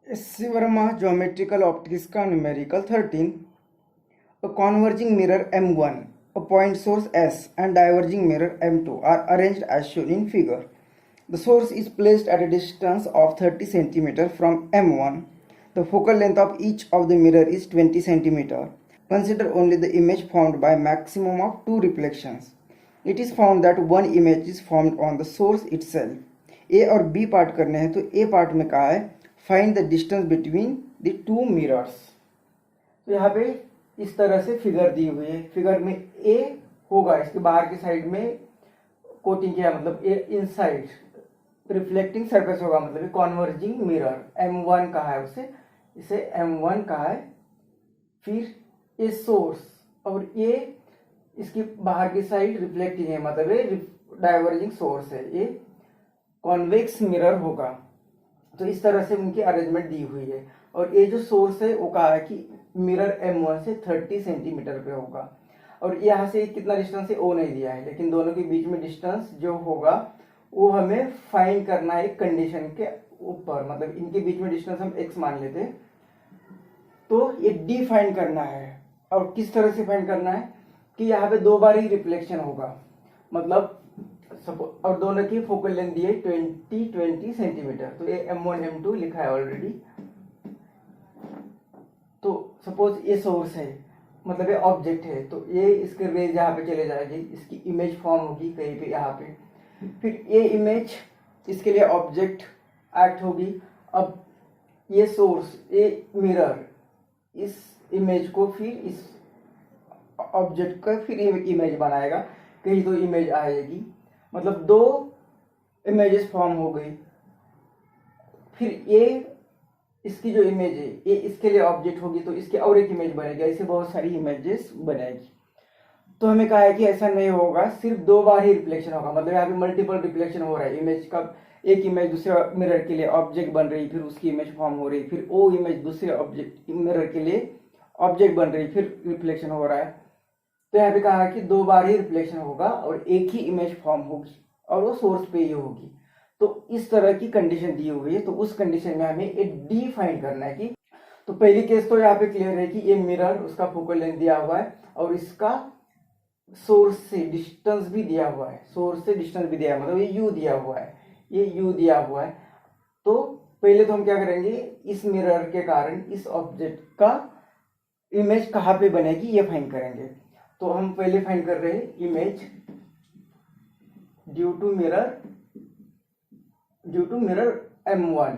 S.C. Verma, Geometrical Optics का numerical 13. A converging mirror M1, a point source S and diverging mirror M2 are arranged as shown in figure. The source is placed at a distance of 30 cm from M1. The focal length of each of the mirror is 20 cm. Consider only the image formed by maximum of 2 reflections. It is found that one image is formed on the source itself. A और B part करने हैं तो A part में कहा है find the distance between the two mirrors. तो यहाँ पे इस तरह से फिगर दी हुई है। फिगर में A होगा, इसके बाहर की साइड में कोटिंग किया मतलब A इनसाइड रिफ्लेक्टिंग सरफेस होगा, मतलब कॉन्वर्जिंग मिरर M1 कहा है उसे, इसे M1 कहा है। फिर ए सोर्स और ये इसकी बाहर की साइड रिफ्लेक्टिंग है, मतलब ये डाइवर्जिंग सोर्स है, ये कॉन्वेक्स मिरर होगा। तो इस तरह से उनकी अरेंजमेंट दी हुई है। और ये जो सोर्स है वो कहा है कि मिरर M1 से 30 सेंटीमीटर पे होगा। और यहाँ से कितना डिस्टेंस है वो नहीं दिया है, लेकिन दोनों के बीच में डिस्टेंस जो होगा वो हमें फाइंड करना है कंडीशन के ऊपर, मतलब इनके बीच में डिस्टेंस हम x मान लेते हैं, तो ये d फाइंड करना है। और किस तरह से फाइंड करना है कि यहाँ पे 2 बार ही रिफ्लेक्शन होगा, मतलब और दोनों की फोकल लेंथ दी है 20 सेंटीमीटर। तो ये M1 M2 लिखा है ऑलरेडी। तो सपोज ये सोर्स है, मतलब ये ऑब्जेक्ट है, तो ये इसके रेज यहाँ पे चले जाएगी, इसकी इमेज फॉर्म होगी कहीं पे यहाँ पे। फिर ये इमेज इसके लिए ऑब्जेक्ट एक्ट होगी। अब ये सोर्स, ये मिरर इस इमेज को फिर इस ऑब्जेक्ट का फिर इमेज बनाएगा, कहीं तो इमेज आएगी, मतलब 2 इमेजेस फॉर्म हो गई। फिर ये इसकी जो इमेज है ये इसके लिए ऑब्जेक्ट होगी, तो इसके और एक इमेज बनेगी, ऐसे बहुत सारी इमेजेस बनेगी। तो हमें कहा है कि ऐसा नहीं होगा, सिर्फ 2 बार ही रिफ्लेक्शन होगा, मतलब यहाँ पे मल्टीपल रिफ्लेक्शन हो रहा है इमेज का। एक इमेज दूसरे मिरर के लिए ऑब्जेक्ट बन रही, फिर उसकी इमेज फॉर्म हो रही, फिर वो इमेज दूसरे ऑब्जेक्ट मिरर के लिए ऑब्जेक्ट बन रही, फिर रिफ्लेक्शन हो रहा है। तो यहाँ पे कहा कि 2 बार ही रिफ्लेक्शन होगा और एक ही इमेज फॉर्म होगी और वो सोर्स पे ही होगी। तो इस तरह की कंडीशन दी हुई है। तो उस कंडीशन में हमें एक डी फाइंड करना है कि, तो पहली केस तो यहाँ पे क्लियर है कि ये मिरर उसका फोकल लेंथ दिया हुआ है और इसका सोर्स से डिस्टेंस भी दिया हुआ है, सोर्स से डिस्टेंस भी दिया है, मतलब ये यू दिया हुआ है, ये यू दिया हुआ है। तो पहले तो हम क्या करेंगे, इस मिरर के कारण इस ऑब्जेक्ट का इमेज कहाँ पे बनेगी ये फाइंड करेंगे। तो हम पहले फाइंड कर रहे हैं image due to mirror M1,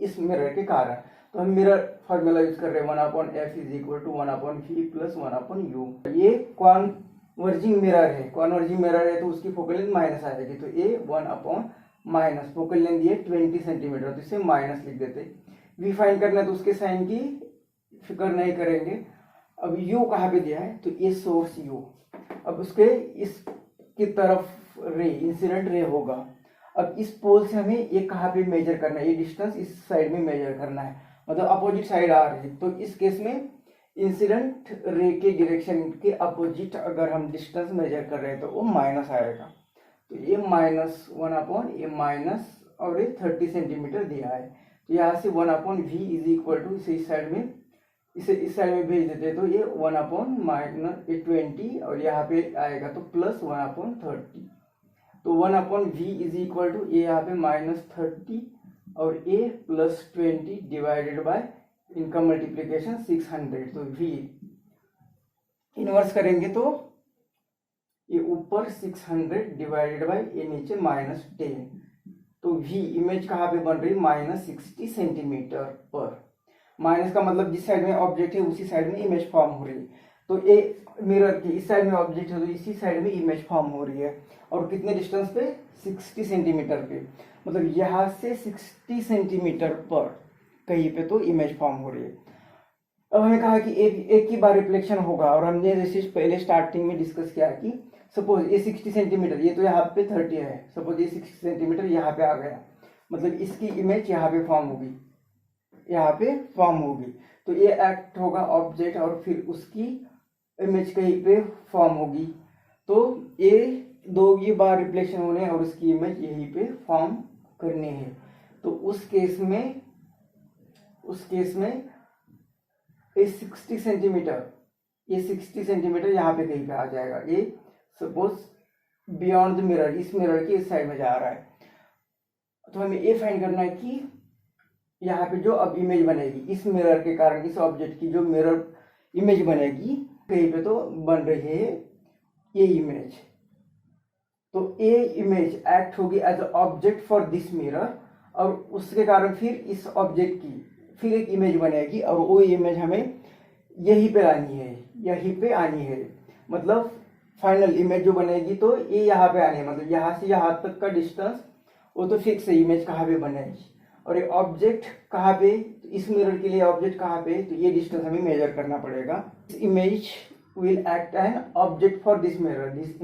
इस मिरर के कारण। तो हम मिरर फॉर्मूला यूज कर रहे हैं 1/f is equal to 1/v plus 1/u। ये कॉन्वर्जिंग मिरर है, कॉन्वर्जिंग मिरर है तो उसकी फोकल लेंथ माइनस आएगी, तो ये 1/- फोकल लेंथ ये 20 सेंटीमीटर, तो इसे माइनस लिख देते। v फाइंड करना है तो उसके साइन की फिक्र नहीं करेंगे। अब u कहाँ पे दिया है, तो ये सोर्स u, अब उसके इस की तरफ रे इंसिडेंट रे होगा। अब इस पोल से हमें ये कहाँ पे मेजर करना है, ये डिस्टेंस इस साइड में मेजर करना है, मतलब अपोजिट साइड आ रही है। तो इस केस में इंसिडेंट रे के डायरेक्शन के अपोजिट अगर हम डिस्टेंस मेजर कर रहे हैं तो वो माइनस आएगा। तो ये -1/, ये माइनस और ये 30 सेंटीमीटर दिया है। तो यहाँ से 1/v इज इक्वल टू, इसे इस साइड में, इसे इस साइड में भेज देते तो ये 1/-20 और यहाँ पे आएगा तो प्लस 1/30। तो 1/v इज इक्वल टू, ये यहाँ पे -30 और a +20 डिवाइडेड बाय इनका मल्टीप्लीकेशन 600। तो v इनवर्स करेंगे तो ये ऊपर 600 डिवाइडेड बाय ये नीचे -10। तो v इमेज कहाँ पे बन रही, -60 सेंटीमीटर पर। माइनस का मतलब जिस साइड में ऑब्जेक्ट है उसी साइड में इमेज फॉर्म हो रही है। तो ये मिरर की इस साइड में ऑब्जेक्ट है तो इसी साइड में इमेज फॉर्म हो रही है, और कितने डिस्टेंस पे, 60 सेंटीमीटर पे, मतलब यहाँ से 60 सेंटीमीटर पर कहीं पे तो इमेज फॉर्म हो रही है। अब हमें कहा कि एक ही बार रिफ्लेक्शन होगा, और हमने जैसे पहले स्टार्टिंग में डिस्कस किया कि सपोज ये 60 सेंटीमीटर, ये तो यहाँ पे 30 है, सपोज ये 60 सेंटीमीटर यहाँ पे आ गया, मतलब इसकी इमेज यहाँ पे फॉर्म होगी, यहाँ पे फॉर्म होगी। तो ये एक्ट होगा ऑब्जेक्ट और फिर उसकी इमेज कहीं पे फॉर्म होगी। तो ये 2 बार रिफ्लेक्शन होने और उसकी इमेज यहीं पे फॉर्म करनी है। तो उस केस में उस केस में ये 60 सेंटीमीटर, ये 60 सेंटीमीटर यहाँ पे कहीं पे आ जाएगा। ये सपोज बियॉन्ड द मिरर, इस मिरर के इस साइड में जा रहा है। तो हमें ये फाइंड करना है कि यहाँ पे जो अब इमेज बनेगी इस मिरर के कारण, इस ऑब्जेक्ट की जो मिरर इमेज बनेगी, कहीं पे तो बन रही है ये इमेज। तो ये इमेज एक्ट होगी as a object for this mirror, और उसके कारण फिर इस ऑब्जेक्ट की फिर एक इमेज बनेगी, और वो इमेज हमें यहीं पे आनी है, यहीं पे आनी है। मतलब फाइनल इमेज जो बनेगी तो ये यहाँ पे आनी है, मतलब यहाँ से यहाँ तक का डिस्टेंस वो तो फिक्स है, इमेज कहाँ पे बनेगी। और ये ऑब्जेक्ट कहाँ पे, इस मिरर के लिए ऑब्जेक्ट कहाँ पे, तो ये डिस्टेंस हमें मेजर करना पड़ेगा। This image will act an object for this mirror, this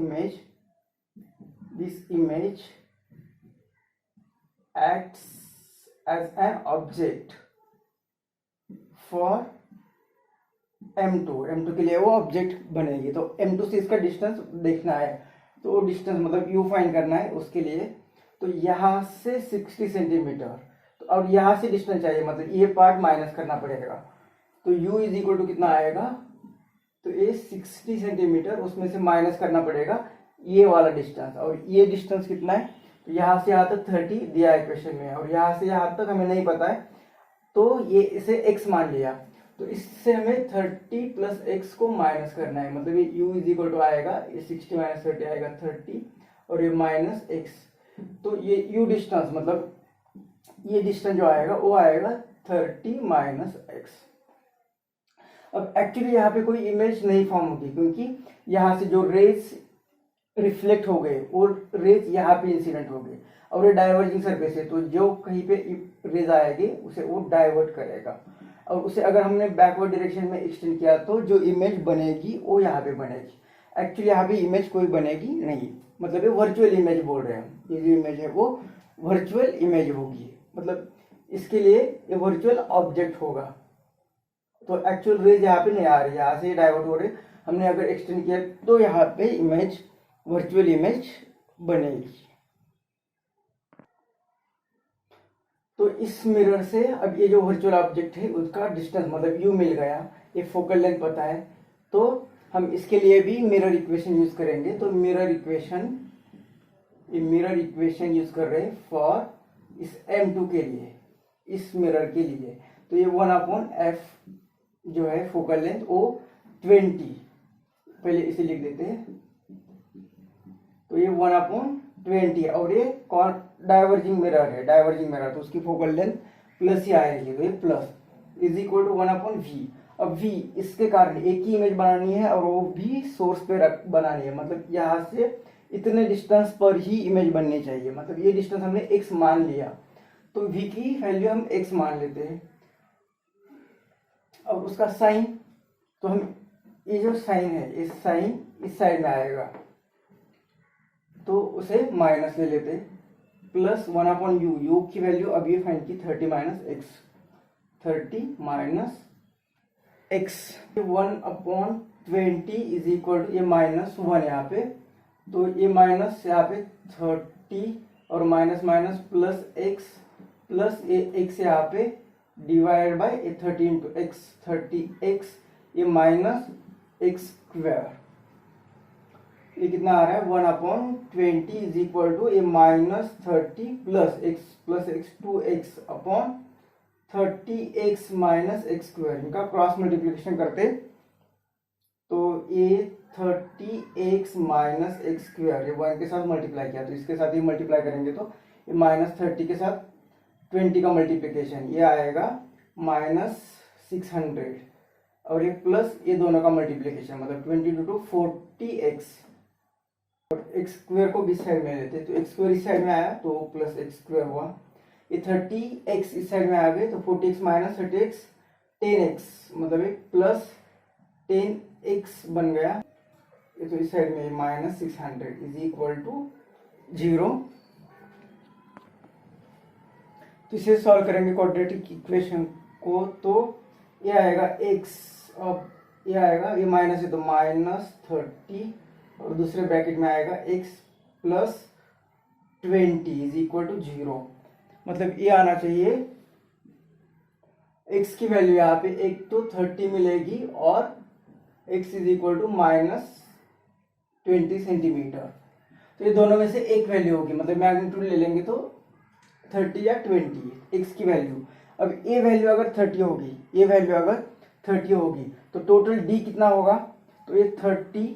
image acts as an object for M2 के लिए वो ऑब्जेक्ट बनेगी। तो M2 से इसका डिस्टेंस देखना है, तो वो डिस्टेंस मतलब U फाइंड करना है उसके लिए। तो यहाँ से 60 सेंटीमीटर, तो और यहाँ से डिस्टेंस चाहिए, मतलब ये पार्ट माइनस करना पड़ेगा। तो U इज इक्वल टू कितना आएगा, तो ये 60 सेंटीमीटर, उसमें से माइनस करना पड़ेगा ये वाला डिस्टेंस, और ये डिस्टेंस कितना है, तो यहाँ से यहाँ तक 30 दिया है क्वेश्चन में, और यहाँ से यहाँ तक हमें नहीं पता है, तो ये इसे x मान लिया। तो इससे हमें 30 प्लस x को माइनस करना है, मतलब ये u इज इक्वल टू आएगा, ये 60 माइनस 30 आएगा 30, और ये माइनस x। तो ये u डिस्टेंस, मतलब ये डिस्टेंस जो आएगा वो आएगा 30 माइनस x। अब एक्चुअली यहाँ पे कोई इमेज नहीं फॉर्म होगी, क्योंकि यहाँ से जो रेज रिफ्लेक्ट हो गए और रेज यहाँ पे इंसिडेंट हो गए, और ये डाइवर्जिंग सरफेस है, तो जो कहीं पे रेज आएगी उसे वो डाइवर्ट करेगा, और उसे अगर हमने बैकवर्ड डायरेक्शन में एक्सटेंड किया तो जो इमेज बनेगी वो यहाँ पे बनेगी। एक्चुअली यहाँ पे इमेज कोई बनेगी नहीं, मतलब ये वर्चुअल इमेज बोल रहे हैं, ये जो इमेज है वो वर्चुअल इमेज होगी, मतलब इसके लिए ये वर्चुअल ऑब्जेक्ट होगा। तो एक्चुअल रेज यहाँ पे नहीं आ रही, यहाँ से डाइवर्ट हो रहे, हमने अगर एक्सटेंड किया तो यहाँ पे इमेज वर्चुअल इमेज बनेगी। तो इस मिरर से अब ये जो वर्चुअल ऑब्जेक्ट है उसका डिस्टेंस मतलब u मिल गया, ये फोकल लेंथ पता है, तो हम इसके लिए भी मिरर इक्वेशन यूज करेंगे। तो मिरर इक्वेशन यूज कर रहे हैं फॉर इस M2 के लिए, इस मिरर के लिए। तो ये 1/f जो है फोकल लेंथ वो 20, पहले इसे लिख देते हैं, तो ये 1/20, और ये डाइवर्जिंग मिरर है, डाइवर्जिंग मिरर, तो उसकी फोकल लेंथ प्लस ही आएगी, तो ये plus is equal to 1/v। अब v इसके कारण एक ही इमेज बनानी है, और वो भी सोर्स पे बनानी है, मतलब यहाँ से इतने डिस्टेंस पर ही इमेज बननी चाहिए, मतलब ये डिस्टेंस हमने x मान लिया, तो v की वैल्यू हम x मान लेते हैं। अब उसका साइन, तो हम ये जो साइन है, इस साइन इस साइड में आएगा, तो उसे माइनस ले लेते, प्लस 1/u, u की वैल्यू अब ये फाइंड की 30 minus x, 30 minus x, 1/20 is equal to ये -1 यहाँ पे, तो ये माइनस यहाँ पे 30 और minus minus plus x, plus ये x यहाँ पे divide by 30 into x, 30x, ये माइनस x स्क्वायर, ये कितना आ रहा है 1/20 इज इक्वल टू ये -30 plus x 2x upon 30x minus x square, इनका क्रॉस मल्टीप्लिकेशन करते तो ये 30x माइनस x स्क्वायर, ये 1 के साथ मल्टीप्लाई किया तो इसके साथ ही मल्टीप्लाई करेंगे, तो ये -30 के साथ 20 का मल्टीप्लिकेशन, ये आएगा -600, और ये प्लस ये दोनों का मल्टीप्लिकेशन, मतलब 20 टू 40x, और x स्क्वायर को बीच साइड में लेते, तो x स्क्वायर इस साइड में आया तो प्लस x स्क्वायर हुआ, ये 30x इस साइड में आ गए, तो 40x माइनस 30x 10x, मतलब एक प्लस 10x बन गया, ये तो इस साइड में -600 इज इक्वल टू 0। तो इसे सॉल्व करेंगे क्वाड्रेटिक इक्वेशन को, तो ये आएगा x, अब ये आएगा, ये माइनस है तो -30, और दूसरे ब्रैकेट में आएगा x plus 20 is equal to 0, मतलब ये आना चाहिए x की वैल्यू यहाँ पे एक तो 30 मिलेगी और x is equal to -20 centimetre. तो ये दोनों में से एक वैल्यू होगी, मतलब मैग्नीट्यूड ले लेंगे तो 30 या 20 x की वैल्यू। अब ये वैल्यू अगर 30 होगी, ये वैल्यू अगर 30 होगी तो टोटल d कितना होगा, तो ये 30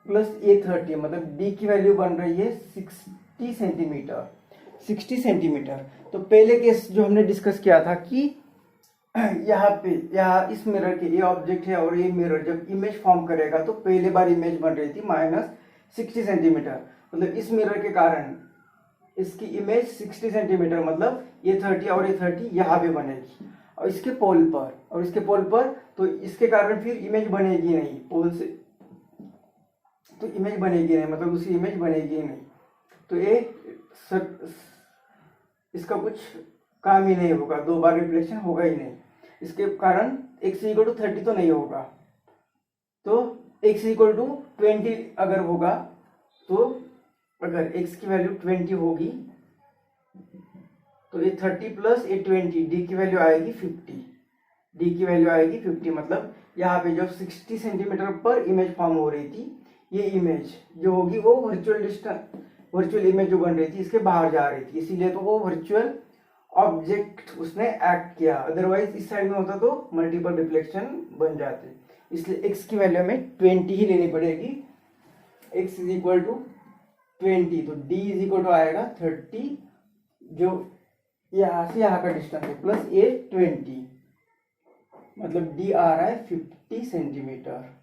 प्लस ये 30, मतलब d की वैल्यू बन रही है 60 सेंटीमीटर। 60 सेंटीमीटर। तो पहले केस जो हमने डिस्कस किया था कि यहाँ इस मिरर के ये ऑब्जेक्ट है और ये मिरर जब इमेज फॉर्म करेगा तो पहले बार इमेज बन रही थी -60 सेंटीमीटर, मतलब इस मिरर के कारण इसकी इमेज 60 सेंटीमीटर, मतलब ये 30 और ये 30 यहाँ भी बनेगी और इसके पोल पर तो इसके कारण फिर इमेज बनेगी नहीं, पोल से तो इमेज बनेगी नहीं, मतलब दूसरी इमेज बनेगी नहीं। तो ये इसका कुछ काम ही नहीं होगा, दो बार रिफ्लेक्शन होगा ही नहीं, इसके कारण x इक्वल टू 30 तो नहीं होगा। तो x इक्वल टू 20 अगर होगा, तो अगर x की वैल्यू 20 होगी तो ये 30 प्लस ये 20, d की वैल्यू आएगी 50, d की वैल्यू आएगी 50, मतलब यहाँ पे जब 60 सेंटीमीटर पर इमेज फॉर्म हो रही थी, ये इमेज जो होगी वो वर्चुअल इमेज जो बन रही थी इसके बाहर जा रही थी, इसीलिए तो वो वर्चुअल ऑब्जेक्ट उसने एक्ट किया, अदरवाइज इस साइड में होता तो मल्टीपल रिफ्लेक्शन बन जाते। इसलिए x की वैल्यू में 20 ही लेनी पड़ेगी, x इज इक्वल टू 20, तो d इज इक्वल टू आएगा 30, जो यहाँ से यहाँ का डिस्टेंस है, प्लस ये 20, मतलब d आ रहा है 50 सेंटीमीटर।